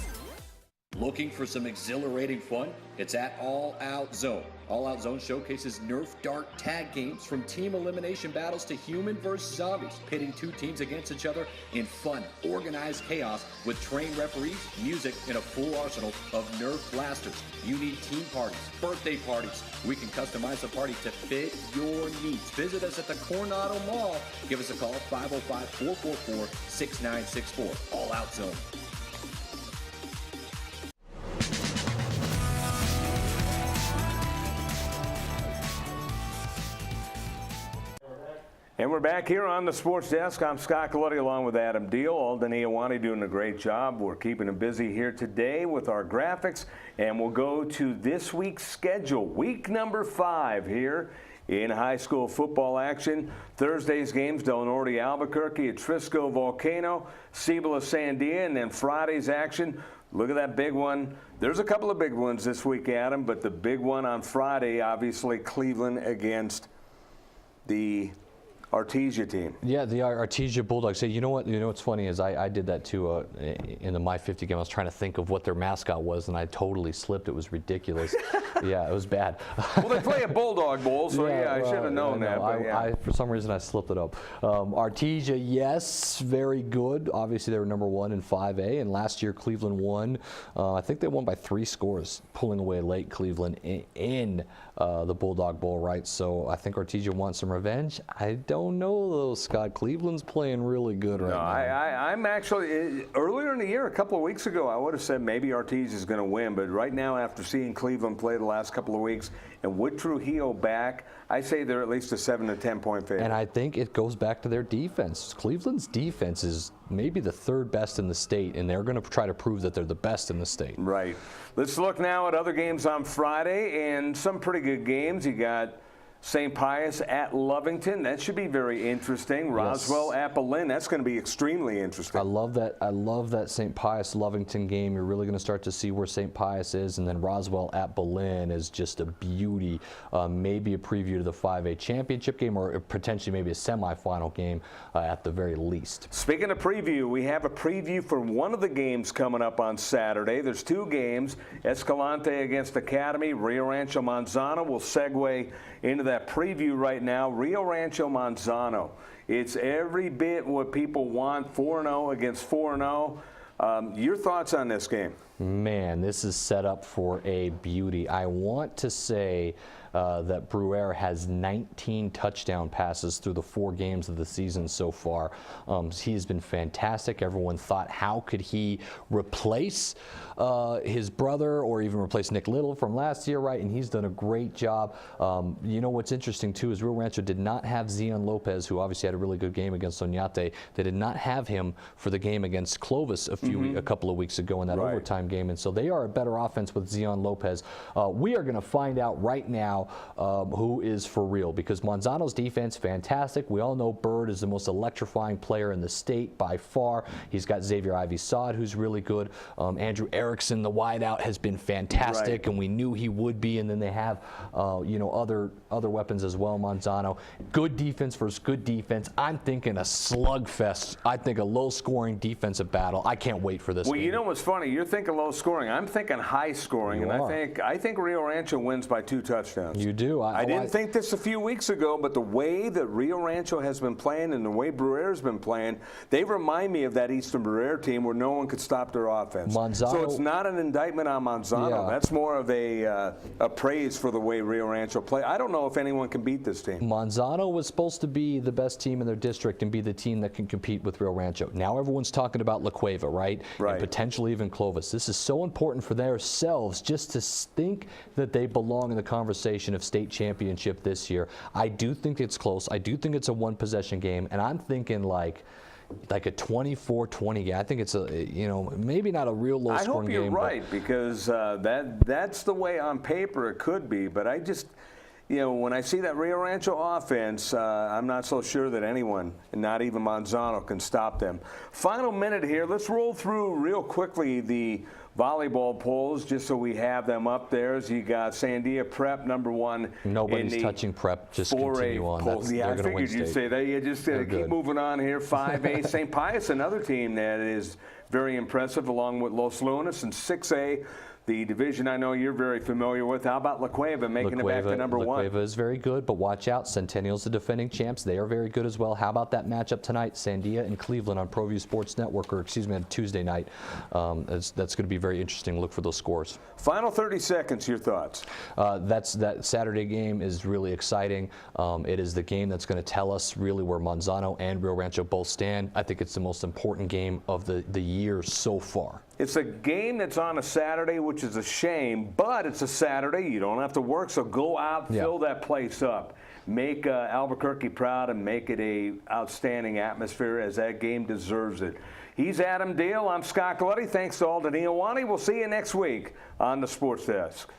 Looking for some exhilarating fun? It's at All Out Zone. All Out Zone showcases Nerf dart tag games from team elimination battles to human versus zombies, pitting 2 teams against each other in fun, organized chaos with trained referees, music, and a full arsenal of Nerf blasters. You need team parties, birthday parties. We can customize the party to fit your needs. Visit us at the Coronado Mall. Give us a call, 505-444-6964. All Out Zone. And we're back here on the Sports Desk. I'm Scott Galletti along with Adam Deal. Alden Iowani doing a great job. We're keeping him busy here today with our graphics. And we'll go to this week's schedule. Week number 5 here in high school football action. Thursday's games, Del Norte Albuquerque, Atrisco Volcano, Cibola Sandia, and then Friday's action. Look at that big one. There's a couple of big ones this week, Adam, but the big one on Friday, obviously Cleveland against the Artesia team. Yeah, the Artesia Bulldogs. Hey, you know what's funny is I did that too in the My 50 game. I was trying to think of what their mascot was, and I totally slipped. It was ridiculous. Yeah, it was bad. Well, they play a Bulldog Bowl, so yeah, I should have known that. But yeah. For some reason, I slipped it up. Artesia, yes, very good. Obviously, they were number 1 in 5A, and last year Cleveland won. I think they won by 3 scores, pulling away late Cleveland in the Bulldog Bowl, right? So I think Artesia wants some revenge. I don't know though, Scott. Cleveland's playing really good right now. I'm actually, earlier in the year, a couple of weeks ago, I would have said maybe Artesia is going to win, but right now, after seeing Cleveland play the last couple of weeks, and with Trujillo back, I say they're at least a 7 to 10 point favorite. And I think it goes back to their defense. Cleveland's defense is maybe the 3rd best in the state, and they're going to try to prove that they're the best in the state. Right. Let's look now at other games on Friday, and some pretty good games. You got St. Pius at Lovington. That should be very interesting. Roswell at Berlin. That's going to be extremely interesting. I love that St. Pius Lovington game. You're really going to start to see where St. Pius is, and then Roswell at Berlin is just a beauty. Maybe a preview to the 5A championship game, or potentially maybe a semifinal game at the very least. Speaking of preview, we have a preview for one of the games coming up on Saturday. There's 2 games: Escalante against Academy. Rio Rancho Manzano will segue into that preview right now. Rio Rancho Manzano. It's every bit what people want. 4-0 against 4-0. Your thoughts on this game? Man, this is set up for a beauty. I want to say that Bruer has 19 touchdown passes through the 4 games of the season so far. He has been fantastic. Everyone thought, how could he replace his brother or even replace Nick Little from last year, right? And he's done a great job. You know what's interesting too is Rio Rancho did not have Zion Lopez, who obviously had a really good game against Oñate. They did not have him for the game against Clovis a couple of weeks ago in that overtime game, and so they are a better offense with Zion Lopez. We are going to find out right now who is for real, because Manzano's defense, fantastic. We all know Bird is the most electrifying player in the state by far. He's got Xavier Ivy-Sod, who's really good. Andrew Erickson, the wideout, has been fantastic, and we knew he would be. And then they have, other weapons as well. Manzano, good defense versus good defense. I'm thinking a slugfest. I think a low-scoring defensive battle. I can't wait for this. Well, you know what's funny? You're thinking low scoring. I'm thinking high scoring, and I think Rio Rancho wins by 2 touchdowns. You do. I didn't think this a few weeks ago, but the way that Rio Rancho has been playing and the way Bruer's been playing, they remind me of that Eastern Bruer team where no one could stop their offense. So it's not an indictment on Manzano. That's more of a praise for the way Rio Rancho play. I don't know if anyone can beat this team. Manzano was supposed to be the best team in their district and be the team that can compete with Rio Rancho. Now everyone's talking about La Cueva, right? And potentially even Clovis. This is so important for themselves just to think that they belong in the conversation of state championship this year. I do think it's close. I do think it's a 1-possession game, and I'm thinking like a 24-20 game. I think it's maybe not a real low-scoring game. I hope you're right, because that's the way on paper it could be. But I just, when I see that Rio Rancho offense, I'm not so sure that anyone, not even Manzano, can stop them. Final minute here. Let's roll through real quickly the volleyball polls, just so we have them up there. So you got Sandia Prep #1. Nobody's touching Prep. Just continue on. I figured you'd say that. You just keep moving on here. 5A, St. Pius, another team that is very impressive, along with Los Lunas. And 6A, the division I know you're very familiar with. How about La Cueva making it back to #1? La Cueva is very good, but watch out. Centennial's the defending champs. They are very good as well. How about that matchup tonight? Sandia and Cleveland on Proview Sports Network, or excuse me, on Tuesday night. That's going to be very interesting. Look for those scores. Final 30 seconds, your thoughts? That Saturday game is really exciting. It is the game that's going to tell us really where Manzano and Rio Rancho both stand. I think it's the most important game of the year so far. It's a game that's on a Saturday, which which is a shame, but it's a Saturday. You don't have to work, so go out, fill that place up. Make Albuquerque proud and make it a outstanding atmosphere, as that game deserves it. He's Adam Deal. I'm Scott Galletti. Thanks to Alden Iowani. We'll see you next week on the Sports Desk.